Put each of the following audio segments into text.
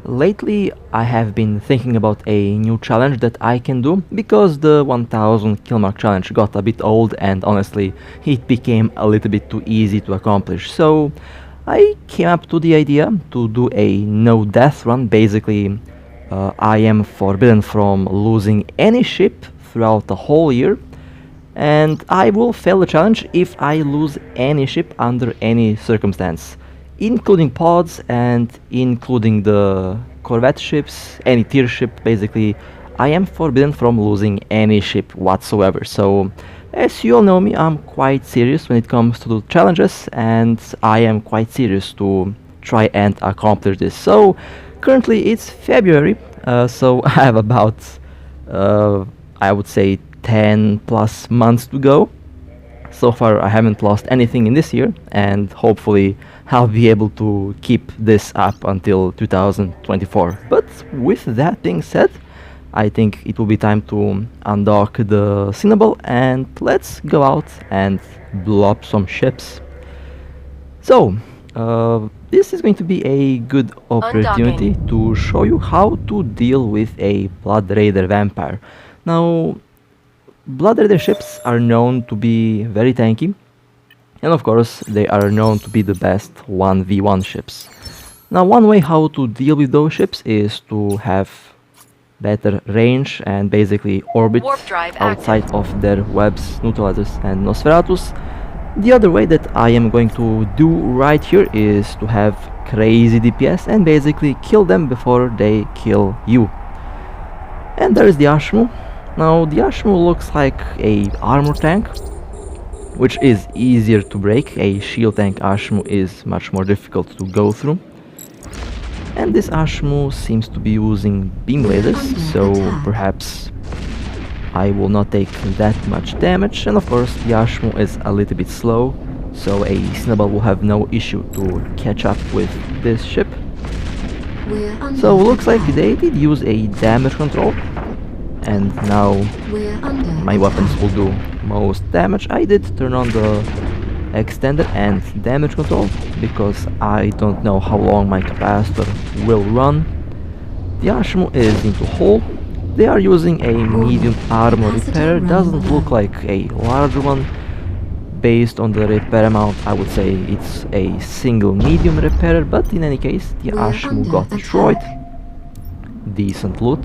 lately I have been thinking about a new challenge that I can do because the 1000 kill mark challenge got a bit old and honestly it became a little bit too easy to accomplish. So I came up to the idea to do a no death run. Basically, I am forbidden from losing any ship throughout the whole year, and I will fail the challenge if I lose any ship under any circumstance, including pods and including the corvette ships, any tier ship. Basically, I am forbidden from losing any ship whatsoever. So as you all know me, I'm quite serious when it comes to the challenges, and I am quite serious to try and accomplish this. So currently it's February, so I have about I would say 10 plus months to go. So far I haven't lost anything in this year, and hopefully I'll be able to keep this up until 2024. But with that being said, I think it will be time to undock the Cynabal and let's go out and blow up some ships. So, this is going to be a good opportunity to show you how to deal with a Blood Raider vampire. Now, Blood Raider ships are known to be very tanky, and of course they are known to be the best 1v1 ships. Now, one way how to deal with those ships is to have better range and basically orbit outside of their webs, neutralizers and Nosferatus. The other way that I am going to do right here is to have crazy DPS and basically kill them before they kill you. And there is the Ashmu. Now the Ashmu looks like a armor tank, which is easier to break. A shield tank Ashmu is much more difficult to go through. And this Ashmu seems to be using beam lasers, so perhaps I will not take that much damage. And of course the Ashmu is a little bit slow, so a Cynabal will have no issue to catch up with this ship. So looks like they did use a damage control, and now my weapons will do most damage. I did turn on the extender and damage control because I don't know how long my capacitor will run. The Ashmu is into hull. They are using a medium armor repair. Doesn't look like a larger one. Based on the repair amount, I would say it's a single medium repair, but in any case the Ashmu got destroyed. Decent loot.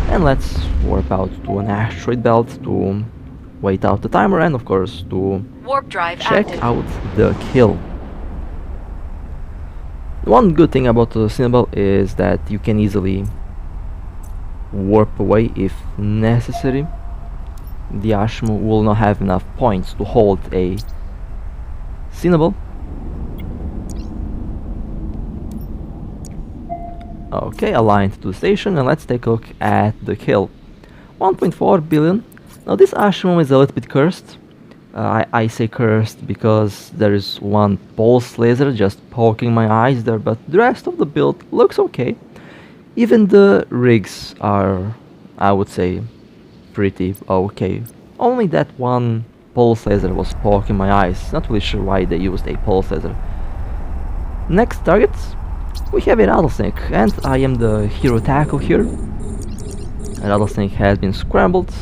And let's warp out to an asteroid belt to wait out the timer and of course to check out the kill. One good thing about the Cynabal is that you can easily warp away if necessary. The Ashmu will not have enough points to hold a Cynabal. Okay, aligned to the station, and let's take a look at the kill. 1.4 billion. Now this Ashmu is a little bit cursed. I say cursed because there is one pulse laser just poking my eyes there, but the rest of the build looks okay. Even the rigs are, I would say, pretty okay. Only that one pulse laser was poking my eyes. Not really sure why they used a pulse laser. Next target, we have a rattlesnake, and I am the hero tackle here. A rattlesnake has been scrambled,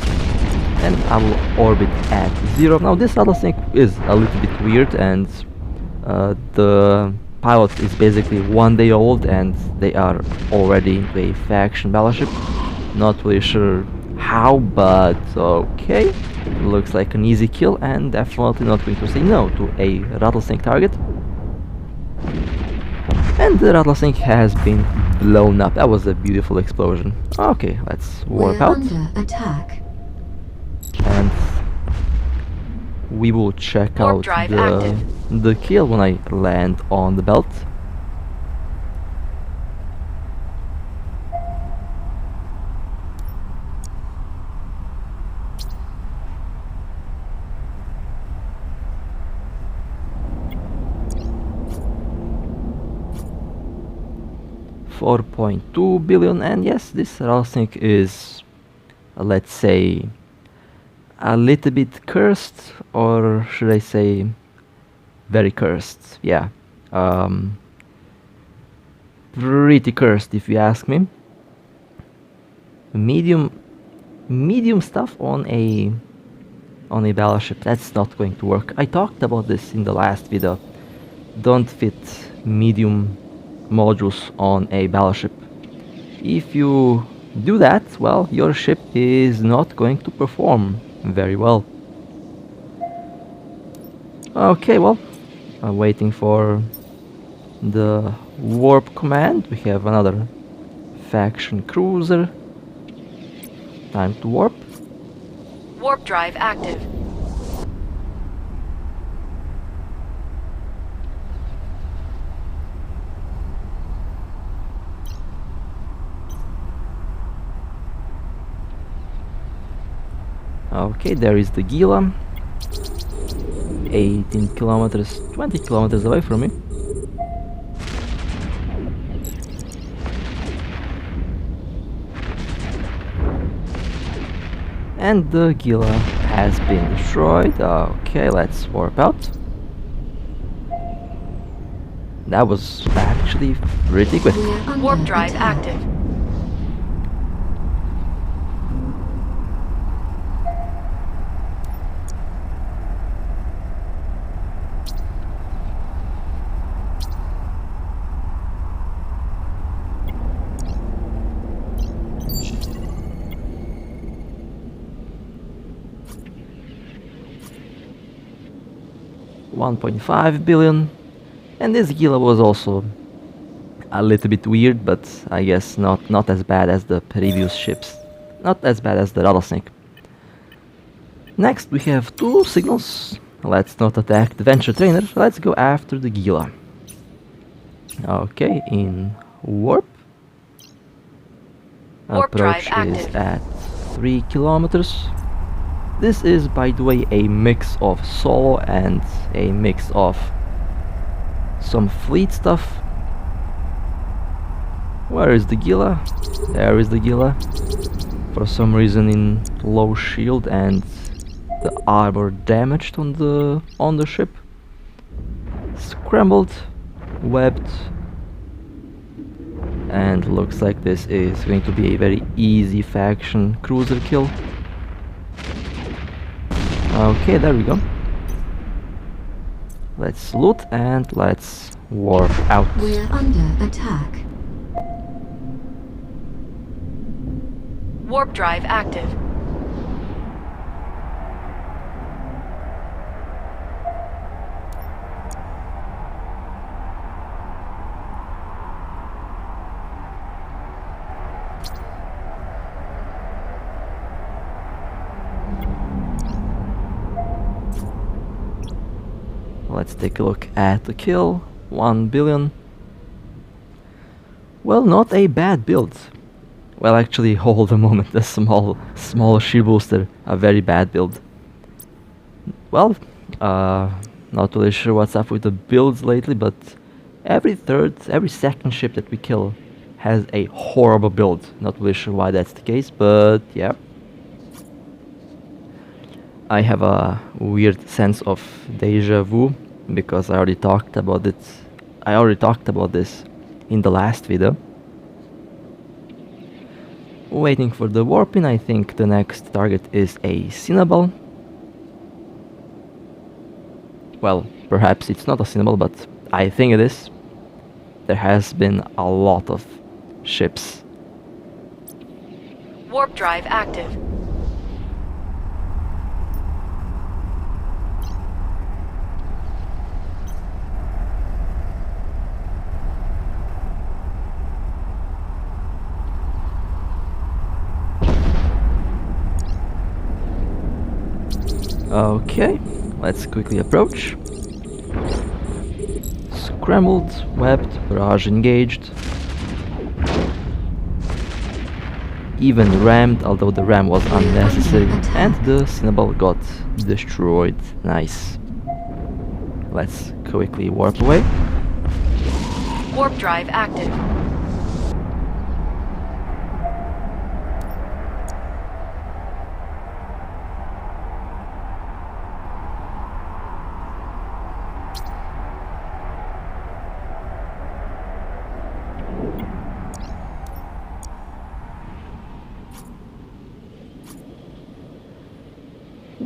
and I will orbit at 0. Now this rattlesnake is a little bit weird, and the pilot is basically 1 day old and they are already into a faction battleship. Not really sure how, but okay. Looks like an easy kill, and definitely not going to say no to a rattlesnake target. And the rattlesnake has been blown up. That was a beautiful explosion. Okay, let's warp out. Under attack. And we will check out the kill when I land on the belt. $4.2 billion, and yes, this rattlesnake is, let's say, a little bit cursed, or should I say, very cursed. Yeah. pretty cursed if you ask me. Medium stuff on a battleship, that's not going to work. I talked about this in the last video. Don't fit medium modules on a battleship. If you do that, well, your ship is not going to perform very well. Okay, well, I'm waiting for the warp command. We have another faction cruiser. Time to warp. Warp drive active. Okay, there is the Gila. 18 kilometers, 20 kilometers away from me. And the Gila has been destroyed. Okay, let's warp out. That was actually pretty quick. Warp drive active. $1.5 billion, and this Gila was also a little bit weird, but I guess not as bad as the previous ships, not as bad as the Rattlesnake. Next we have two signals. Let's not attack the Venture Trainer, let's go after the Gila. Okay, in warp. Warp drive Approach is active. at 3 kilometers. This is, by the way, a mix of solo and a mix of some fleet stuff. Where is the Gila? There is the Gila. For some reason in low shield and the armor damaged on the ship. Scrambled, webbed, and looks like this is going to be a very easy faction cruiser kill. Okay, there we go. Let's loot and let's warp out. We're under attack. Warp drive active. Let's take a look at the kill. 1 billion. Well, not a bad build. Well, actually, hold a moment. The small shield booster, a very bad build. Well, not really sure what's up with the builds lately, but every second ship that we kill has a horrible build. Not really sure why that's the case, but yeah. I have a weird sense of deja vu because I already talked about it. I already talked about this in the last video. Waiting for the warping. I think the next target is a Cynabal. Well, perhaps it's not a Cynabal, but I think it is. There has been a lot of ships. Warp drive active. Okay, let's quickly approach. Scrambled, webbed, barrage engaged. Even rammed, although the ram was unnecessary, and the Cynabal got destroyed. Nice. Let's quickly warp away. Warp drive active.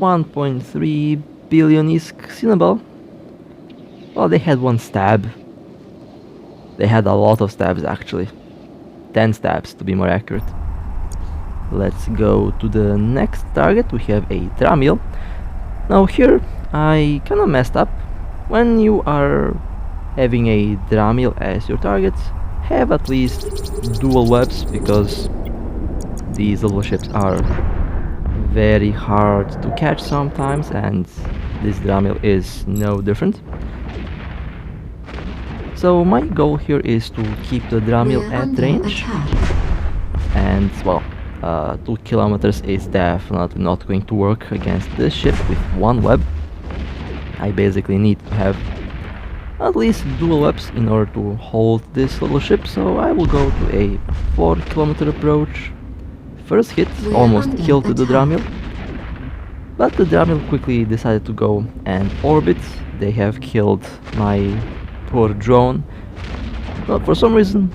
1.3 billion is Cynabal. Well, they had one stab. They had a lot of stabs actually. 10 stabs to be more accurate. Let's go to the next target. We have a Dramiel. Now here I kinda messed up. When you are having a Dramiel as your target, have at least dual webs, because these little ships are very hard to catch sometimes, and this Dramiel is no different. So my goal here is to keep the Dramiel We're at under range, attack. and well, 2 kilometers is definitely not going to work against this ship with one web. I basically need to have at least dual webs in order to hold this little ship, so I will go to a 4 kilometer approach. First hit We're almost under killed the attack. Dramiel, but the Dramiel quickly decided to go and orbit. They have killed my poor drone. But for some reason,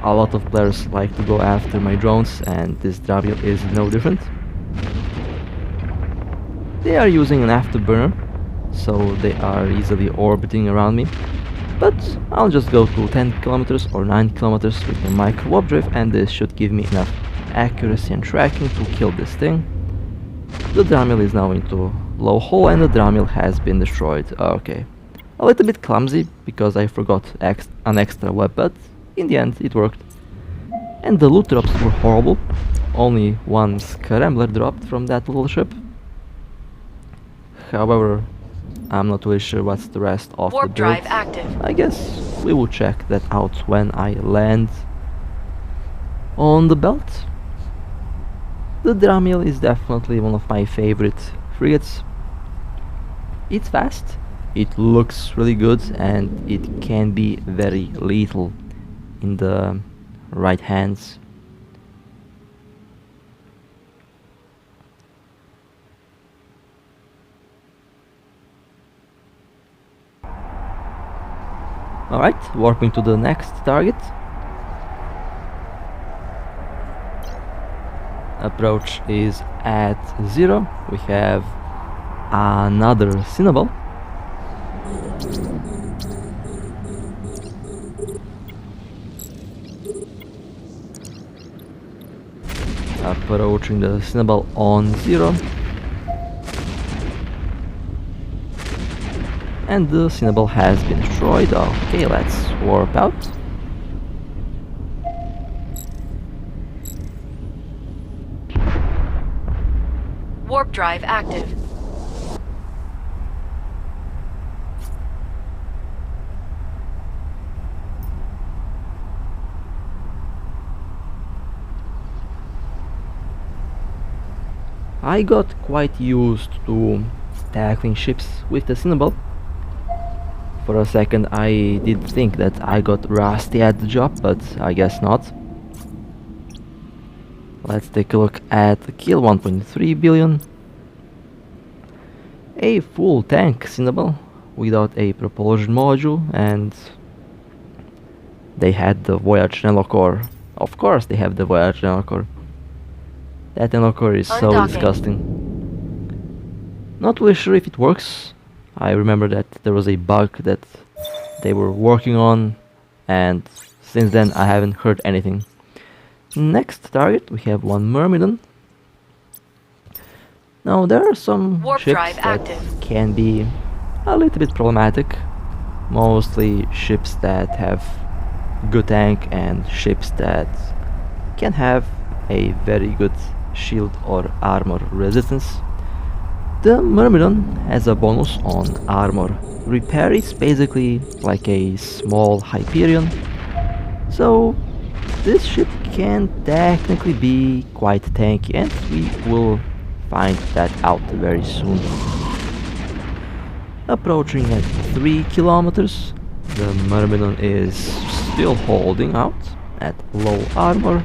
a lot of players like to go after my drones, and this Dramiel is no different. They are using an afterburner, so they are easily orbiting around me. But I'll just go to 10 kilometers or 9 kilometers with the micro warp drive, and this should give me enough accuracy and tracking to kill this thing. The Dramiel is now into low hull, and the Dramiel has been destroyed. Okay. A little bit clumsy, because I forgot an extra web, but in the end it worked. And the loot drops were horrible. Only one Scrambler dropped from that little ship. However, I'm not really sure what's the rest of Warp the build. drive active. I guess we will check that out when I land on the belt. The Dramiel is definitely one of my favorite frigates. It's fast, it looks really good, and it can be very lethal in the right hands. Alright, warping to the next target. Approach is at 0. We have another Cynabal. Approaching the Cynabal on 0. And the Cynabal has been destroyed. Okay, let's warp out. Warp drive active. I got quite used to tackling ships with the Cynabal. For a second I did think that I got rusty at the job, but I guess not. Let's take a look at the kill. 1.3 billion. A full tank Cynabal without a propulsion module, and they had the Voyage Nelocore. Of course they have the Voyage Nelocore. That Nelocore is so Undocking. disgusting. Not really sure if it works. I remember that there was a bug that they were working on, and since then I haven't heard anything. Next target, we have one Myrmidon. Now there are some Warp ships drive that active. can be a little bit problematic. Mostly ships that have good tank and ships that can have a very good shield or armor resistance. The Myrmidon has a bonus on armor repair. It's basically like a small Hyperion. So this ship can technically be quite tanky, and we will find that out very soon. Approaching at 3 kilometers, the Myrmidon is still holding out at low armor.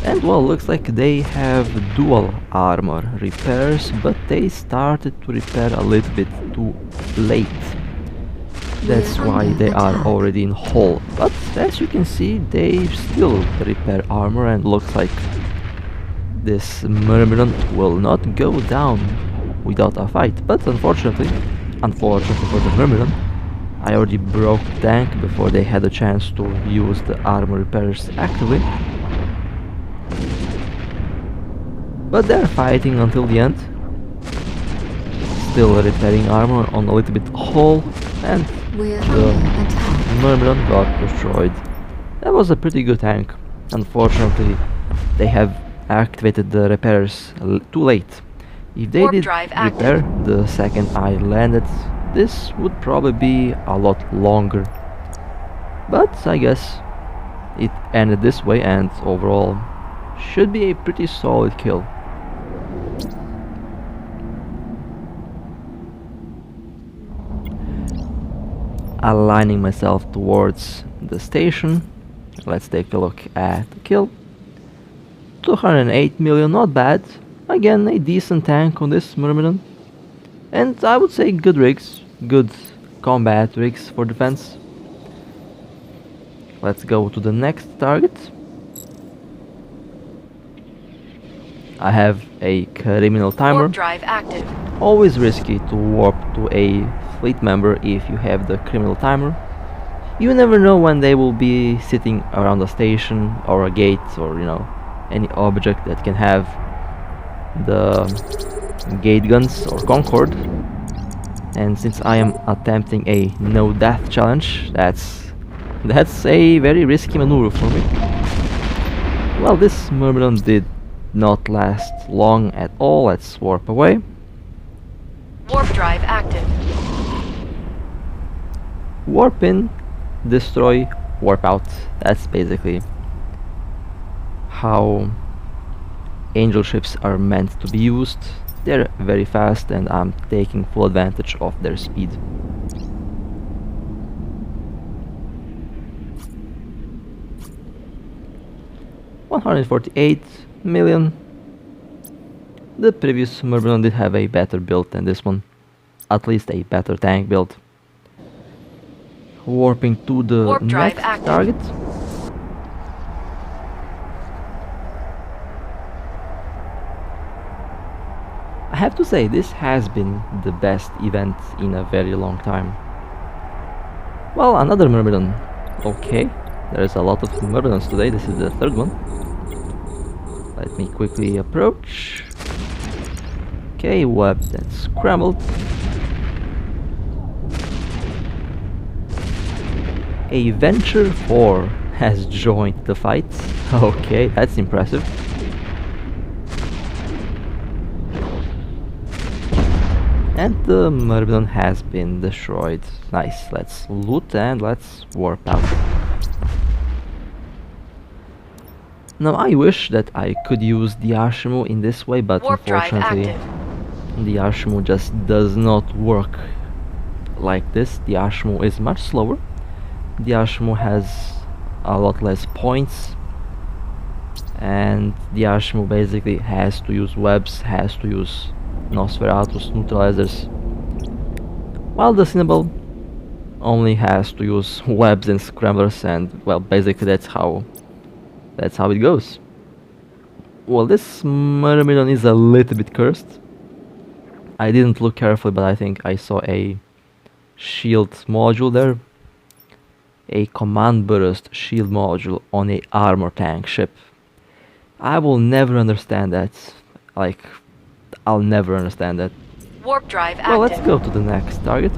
And well, looks like they have dual armor repairs, but they started to repair a little bit too late. That's why they are already in hull. But as you can see, they still repair armor, and looks like This Myrmidon will not go down without a fight, but unfortunately for the Myrmidon, I already broke the tank before they had a chance to use the armor repairs actively. But they're fighting until the end. Still repairing armor on a little bit hole, and the Myrmidon got destroyed. That was a pretty good tank. Unfortunately, they have activated the repairs too late. If they did repair the second I landed, this would probably be a lot longer. But I guess it ended this way, and overall should be a pretty solid kill. Aligning myself towards the station, let's take a look at the kill. 208 million, not bad. Again, a decent tank on this Myrmidon. And I would say good rigs, good combat rigs for defense. Let's go to the next target. I have a criminal timer. Warp drive active. Always risky to warp to a fleet member if you have the criminal timer. You never know when they will be sitting around a station or a gate, or any object that can have the gate guns or Concord. And since I am attempting a no death challenge, that's a very risky maneuver for me. Well, this Myrmidon did not last long at all. Let's warp away. Warp drive active. Warp in, destroy, warp out. That's basically how angel ships are meant to be used. They're very fast, and I'm taking full advantage of their speed. $148 million. The previous Myrmidon did have a better build than this one. At least a better tank build. Warping to the next target. I have to say, this has been the best event in a very long time. Well, another Myrmidon. Okay, there's a lot of Myrmidons today. This is the third one. Let me quickly approach. Okay, web that's scrambled. A Venture 4 has joined the fight. Okay, that's impressive. And the Myrmidon has been destroyed. Nice, let's loot and let's warp out. Now I wish that I could use the Ashimu in this way, but unfortunately the Ashimu just does not work like this. The Ashimu is much slower. The Ashimu has a lot less points, and the Ashimu basically has to use webs, has to use Nosferatus neutralizers, while the Cynabal only has to use webs and scramblers, and well, basically that's how it goes. Well, this Myrmidon is a little bit cursed. I didn't look carefully, but I think I saw a shield module there. A command burst shield module on a armor tank ship. I will never understand that. Like, I'll never understand that. Warp drive active. Well, let's go to the next target.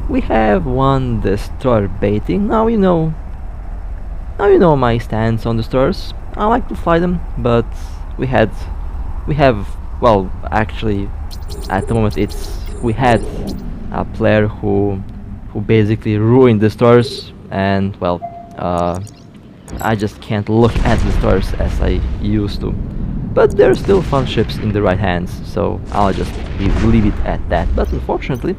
We have one destroyer baiting. Now you know my stance on destroyers. I like to fly them, but we have well, actually at the moment we had a player who basically ruined destroyers, and well, I just can't look at destroyers as I used to. But they're still fun ships in the right hands, so I'll just leave it at that. But unfortunately,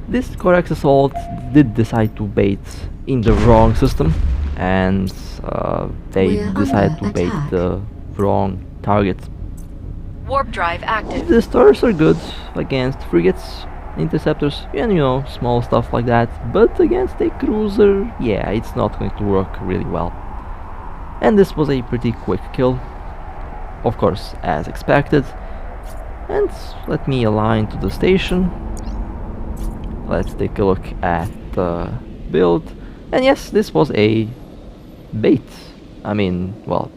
this Corax Assault did decide to bait in the wrong system, and they decided to bait the wrong target. Warp drive active. The destroyers are good against frigates, interceptors, and small stuff like that, but against a cruiser, yeah, it's not going to work really well. And this was a pretty quick kill, of course, as expected. And let me align to the station. Let's take a look at the build. And yes, this was a bait. I mean, well,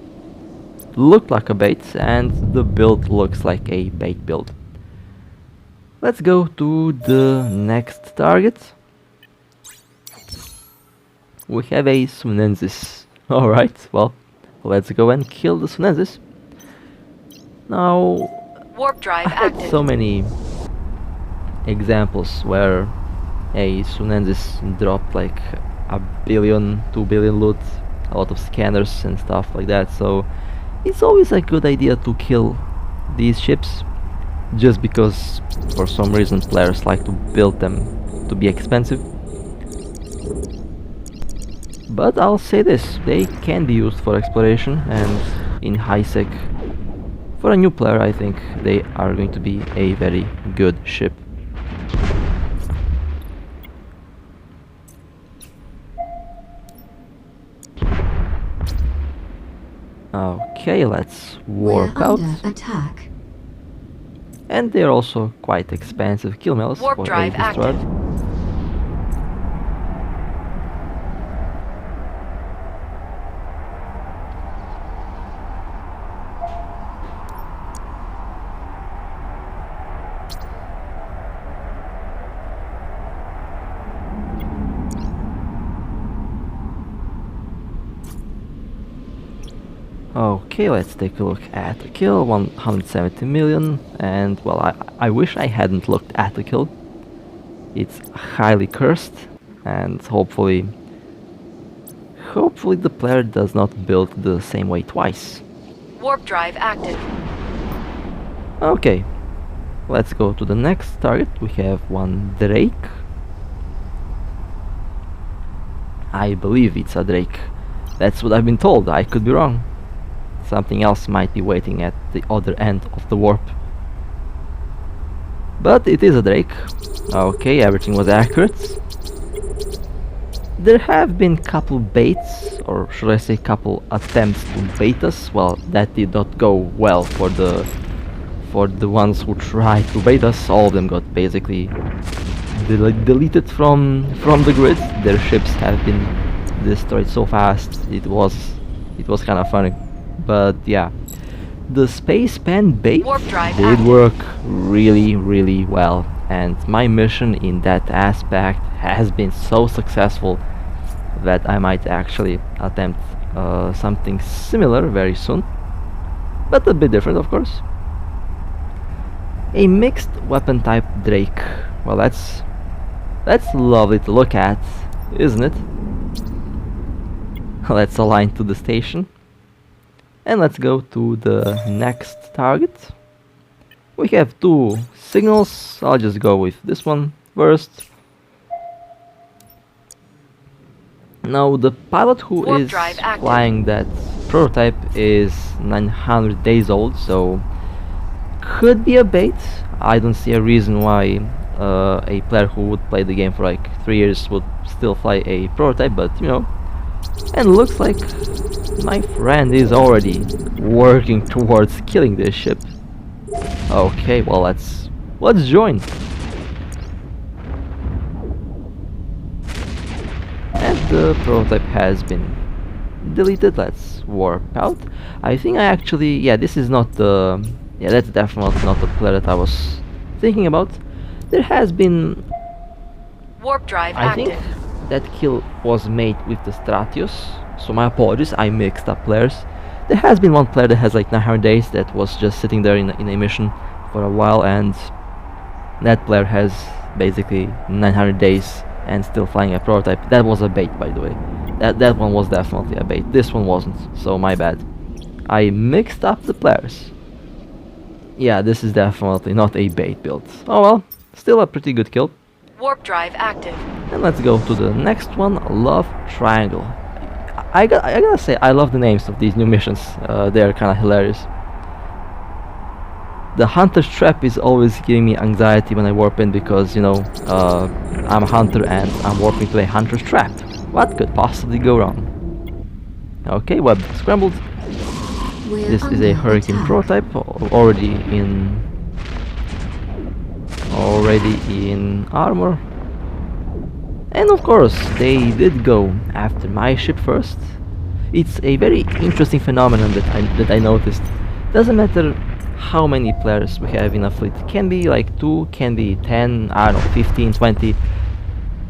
looked like a bait, and the build looks like a bait build. Let's go to the next target. We have a Sunensis. Alright, well, let's go and kill the Sunensis. Now, Warp drive I had active. so many examples where a Sunensis dropped like a billion, 2 billion loot, a lot of scanners and stuff like that, so it's always a good idea to kill these ships, just because for some reason players like to build them to be expensive. But I'll say this, they can be used for exploration, and in high sec, for a new player I think they are going to be a very good ship. Okay, let's warp We're out. under attack. And they're also quite expensive kill mills Warp for drive a destroyer. active. Okay, let's take a look at the kill, 170 million, and well, I wish I hadn't looked at the kill. It's highly cursed, and hopefully the player does not build the same way twice. Warp drive active. Okay, let's go to the next target. We have one Drake. I believe it's a Drake. That's what I've been told, I could be wrong. Something else might be waiting at the other end of the warp. But it is a Drake. Okay, everything was accurate. There have been couple baits, or should I say couple attempts to bait us. Well, that did not go well for the ones who tried to bait us. All of them got basically deleted from the grid. Their ships have been destroyed so fast. It was kind of funny. But yeah, the space pen bait Warp drive did active. work really well, and my mission in that aspect has been so successful that I might actually attempt something similar very soon, but a bit different, of course. A mixed weapon type Drake. Well, that's lovely to look at, isn't it? Let's align to the station. And let's go to the next target. We have two signals. I'll just go with this one first. Now the pilot who Warp is drive active. flying that prototype is 900 days old, so could be a bait. I don't see a reason why a player who would play the game for like 3 years would still fly a prototype, but you know. And looks like my friend is already working towards killing this ship. Okay, well let's join. And the prototype has been deleted. Let's warp out. I think I actually, yeah, this is not the, yeah, that's definitely not the player that I was thinking about. There has been, Warp drive I active. think that kill was made with the Stratius, so my apologies, I mixed up players. There has been one player that has like 900 days that was just sitting there in a mission for a while, and that player has basically 900 days and still flying a prototype. That was a bait, by the way. That one was definitely a bait. This one wasn't, so my bad. I mixed up the players. Yeah, this is definitely not a bait build. Oh well, still a pretty good kill. Warp drive active. And let's go to the next one, Love Triangle. I gotta say, I love the names of these new missions. They're kind of hilarious. The Hunter's Trap is always giving me anxiety when I warp in because, you know, I'm a hunter and I'm warping to a Hunter's Trap. What could possibly go wrong? Okay, web scrambled. We're This is a under Hurricane attack. prototype, already in armor. And of course, they did go after my ship first. It's a very interesting phenomenon that I noticed. Doesn't matter how many players we have in a fleet. Can be like 2, can be 10, I don't know, 15, 20.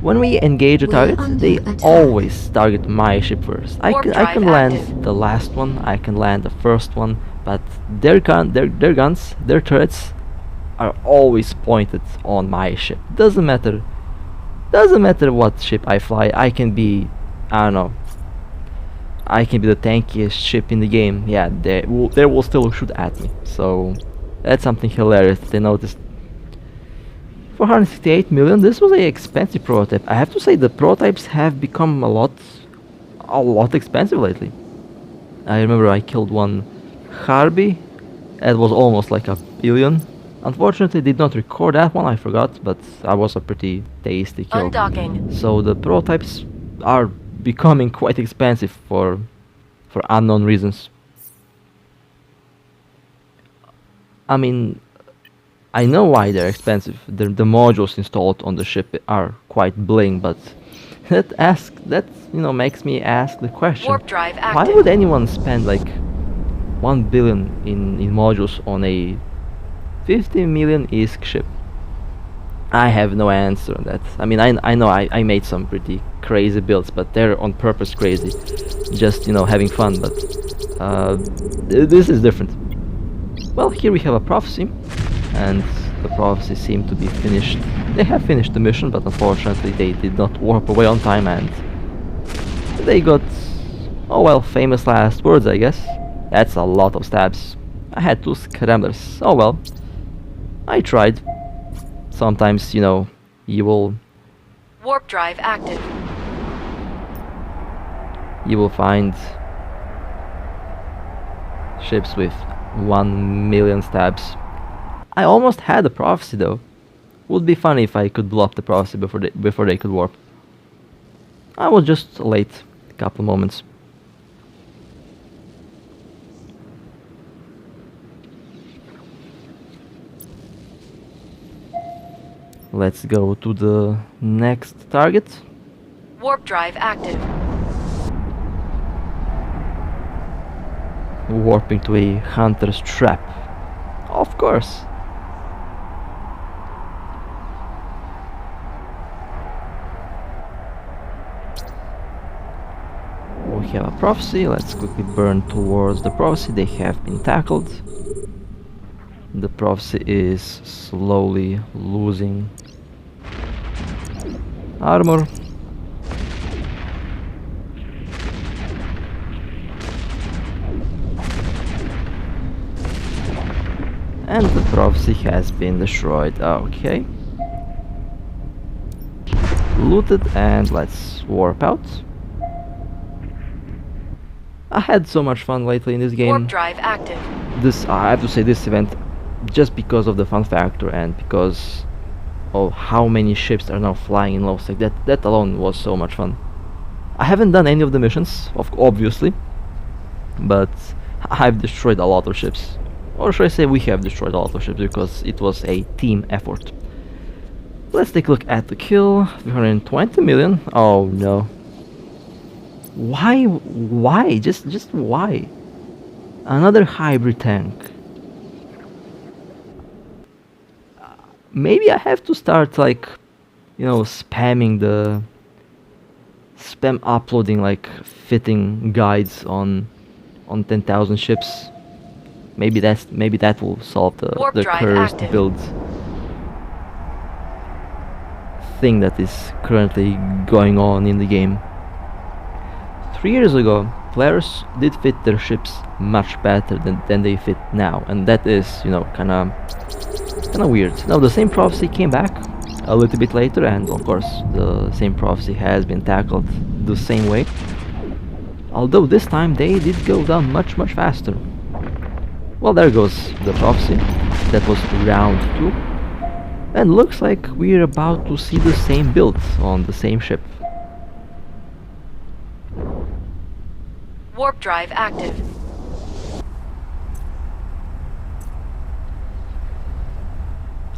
When we engage a We're target, under they attack. always target my ship first. I Warp can drive land active. the last one, I can land the first one, but their guns, their turrets are always pointed on my ship. Doesn't matter what ship I fly. I can be, I don't know, I can be the tankiest ship in the game. Yeah, they will still shoot at me. So that's something hilarious that I noticed. 468 million. This was a expensive prototype. I have to say the prototypes have become a lot expensive lately. I remember I killed one Harby. It was almost like a billion. Unfortunately, did not record that one. I forgot, but that was a pretty tasty kill. Undocking. So the prototypes are becoming quite expensive for unknown reasons. I mean, I know why they're expensive. The modules installed on the ship are quite bling, but that makes me ask the question: Warp drive why active. would anyone spend like 1 billion in modules on a 50 million ISK ship? I have no answer on that. I mean, I know I made some pretty crazy builds, but they're on purpose crazy, just having fun. But this is different. Well, here we have a prophecy, and the prophecy seemed to be finished. They have finished the mission, but unfortunately they did not warp away on time, and they got, oh well, famous last words, I guess. That's a lot of stabs. I had 2 scramblers. Oh well, I tried. Sometimes, you will Warp drive active. find ships with 1 million stabs. I almost had a prophecy though. Would be funny if I could blow up the prophecy before they could warp. I was just late a couple moments. Let's go to the next target. Warp drive active. Warping to a hunter's trap. Of course. We have a prophecy. Let's quickly burn towards the prophecy. They have been tackled. The prophecy is slowly losing armor. And the prophecy has been destroyed. Okay. Looted, and let's warp out. I had so much fun lately in this game. Warp drive active. I have to say, this event, just because of the fun factor and because of how many ships are now flying in low sec, that alone was so much fun. I haven't done any of the missions, obviously, but I've destroyed a lot of ships. Or should I say we have destroyed a lot of ships, because it was a team effort. Let's take a look at the kill. 320 million. Oh no. Why? Why? Just why? Another hybrid tank. Maybe I have to start like, spam uploading like fitting guides on 10,000 ships. Maybe that will solve the cursed active. build thing that is currently going on in the game. 3 years ago, players did fit their ships much better than they fit now, and that is, kinda weird. Now the same prophecy came back a little bit later, and of course the same prophecy has been tackled the same way. Although this time they did go down much faster. Well, there goes the prophecy. That was round 2. And looks like we're about to see the same build on the same ship. Warp drive active.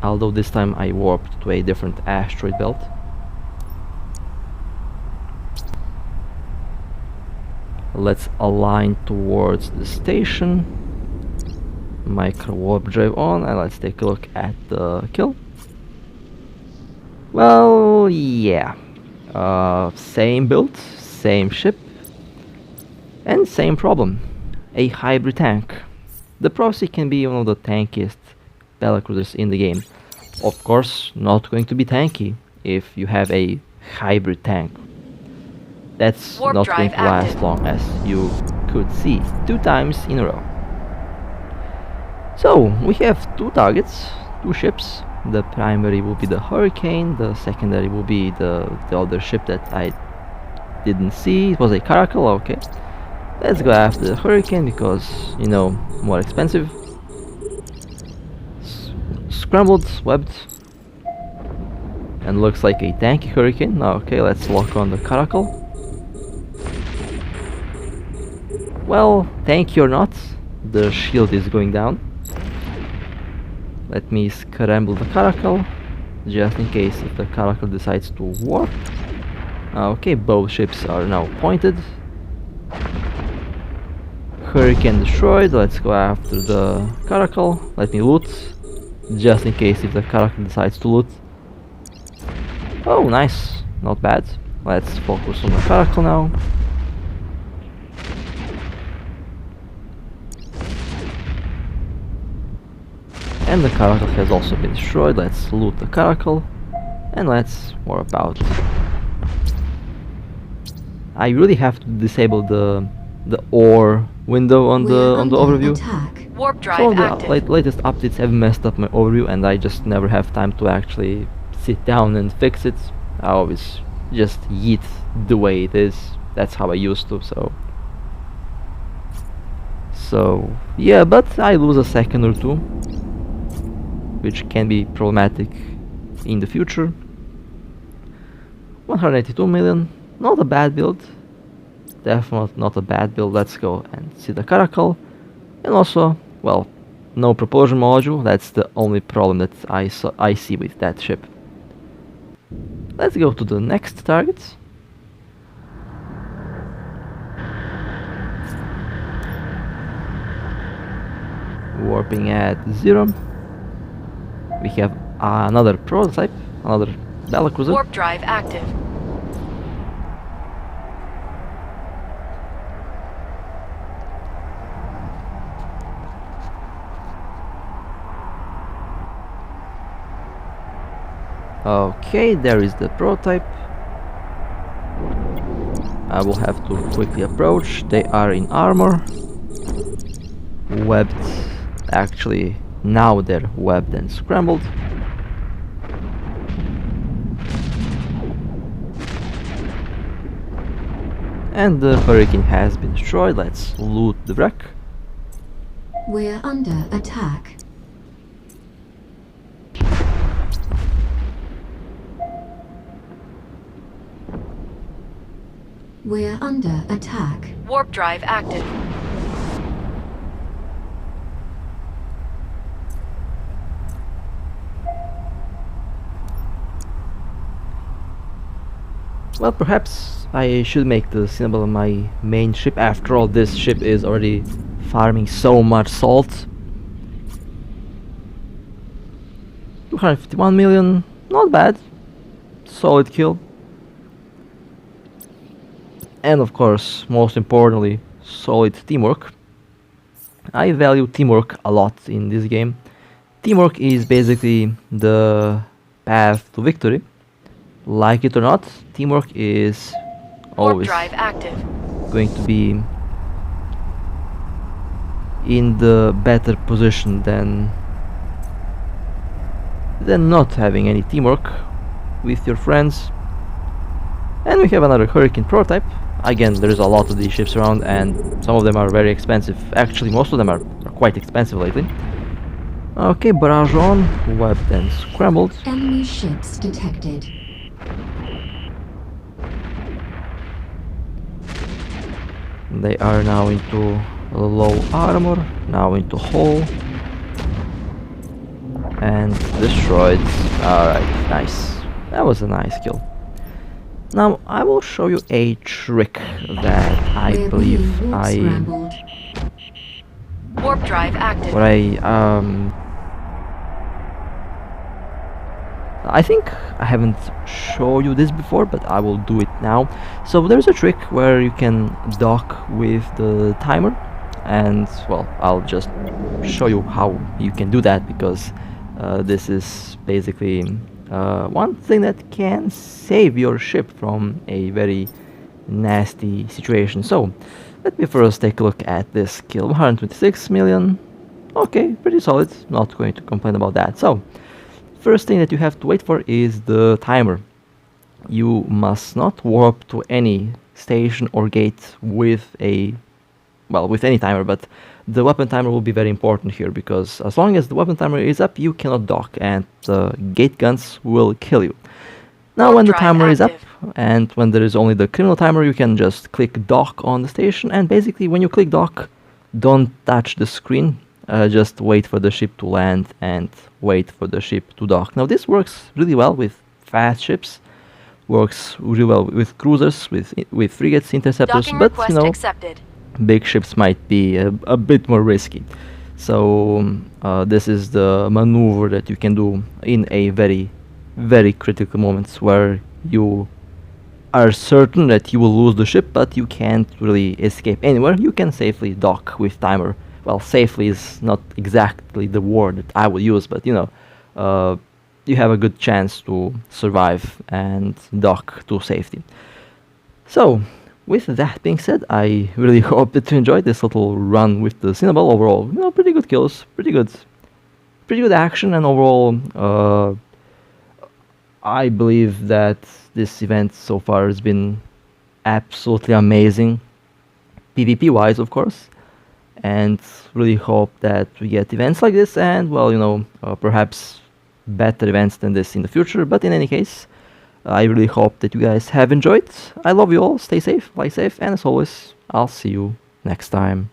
Although this time I warped to a different asteroid belt. Let's align towards the station. Micro warp drive on, and let's take a look at the kill. Well, yeah. Same build, same ship, and same problem. A hybrid tank. The Prophecy can be one of the tankiest battlecruisers in the game. Of course, not going to be tanky if you have a hybrid tank. That's Warp not going drive to last active. long, as you could see 2 times in a row. So, we have 2 targets, 2 ships. The primary will be the Hurricane, the secondary will be the other ship that I didn't see. It was a Caracal, okay. Let's go after the Hurricane because, you know, more expensive. Scrambled, webbed. And looks like a tanky Hurricane. Okay, let's lock on the Caracal. Well, tanky or not, the shield is going down. Let me scramble the Caracal, just in case if the Caracal decides to warp. Okay, both ships are now pointed. Hurricane destroyed, let's go after the Caracal. Let me loot, just in case if the Caracal decides to loot. Oh, nice, not bad. Let's focus on the Caracal now. And the Caracal has also been destroyed. Let's loot the Caracal and let's warp out. I really have to disable the ore window on the overview. Attack. Warp drive Some of active. the latest updates have messed up my overview and I just never have time to actually sit down and fix it. I always just yeet the way it is. That's how I used to, so yeah, but I lose a second or two, which can be problematic in the future. 182 million, not a bad build. Definitely not a bad build. Let's go and see the Caracal. And also, well, no propulsion module. That's the only problem that I see with that ship. Let's go to the next target. Warping at 0. We have another prototype, another battlecruiser. Warp drive active. Okay, there is the prototype. I will have to quickly approach. They are in armor. Webbed. Actually, now they're webbed and scrambled. And the Hurricane has been destroyed. Let's loot the wreck. We're under attack. We're under attack. Warp drive active. Well, perhaps I should make the Cynabal my main ship. After all, this ship is already farming so much salt. 251 million, not bad. Solid kill. And of course, most importantly, solid teamwork. I value teamwork a lot in this game. Teamwork is basically the path to victory. Like it or not, teamwork is Warp always drive active. going to be in the better position than not having any teamwork with your friends. And we have another Hurricane prototype. Again, there's a lot of these ships around and some of them are very expensive. Actually, most of them are quite expensive lately. Okay, Barrage on, webbed and scrambled. Enemy ships detected. They are now into low armor, now into hull. And destroyed. Alright, nice. That was a nice kill. Now I will show you a trick that I We're believe being warp scrambled. Warp drive active. what I think I haven't shown you this before, but I will do it now. So there's a trick where you can dock with the timer, and well, I'll just show you how you can do that, because this is basically one thing that can save your ship from a very nasty situation. So let me first take a look at this kill. 126 million. Okay, pretty solid. Not going to complain about that. So first thing that you have to wait for is the timer. You must not warp to any station or gate with a, well, with any timer, but the weapon timer will be very important here, because as long as the weapon timer is up, you cannot dock, and the gate guns will kill you. Now Warp when the drive timer is up, active. and when there is only the criminal timer, you can just click dock on the station, and basically when you click dock, don't touch the screen, just wait for the ship to land and wait for the ship to dock. Now this works really well with fast ships, works really well with cruisers, with frigates, interceptors, Docking but request you know, accepted. big ships might be a bit more risky. So this is the maneuver that you can do in a very critical moments where you are certain that you will lose the ship, but you can't really escape anywhere. You can safely dock with timer. Well, safely is not exactly the word that I would use, but you know, you have a good chance to survive and dock to safety. So with that being said, I really hope that you enjoyed this little run with the Cynabal. Overall, you know, pretty good kills, pretty good action, and overall, I believe that this event so far has been absolutely amazing, PvP wise, of course, and really hope that we get events like this, and well, you know, perhaps better events than this in the future. But in any case, I really hope that you guys have enjoyed. I love you all. Stay safe, fly safe, and as always, I'll see you next time.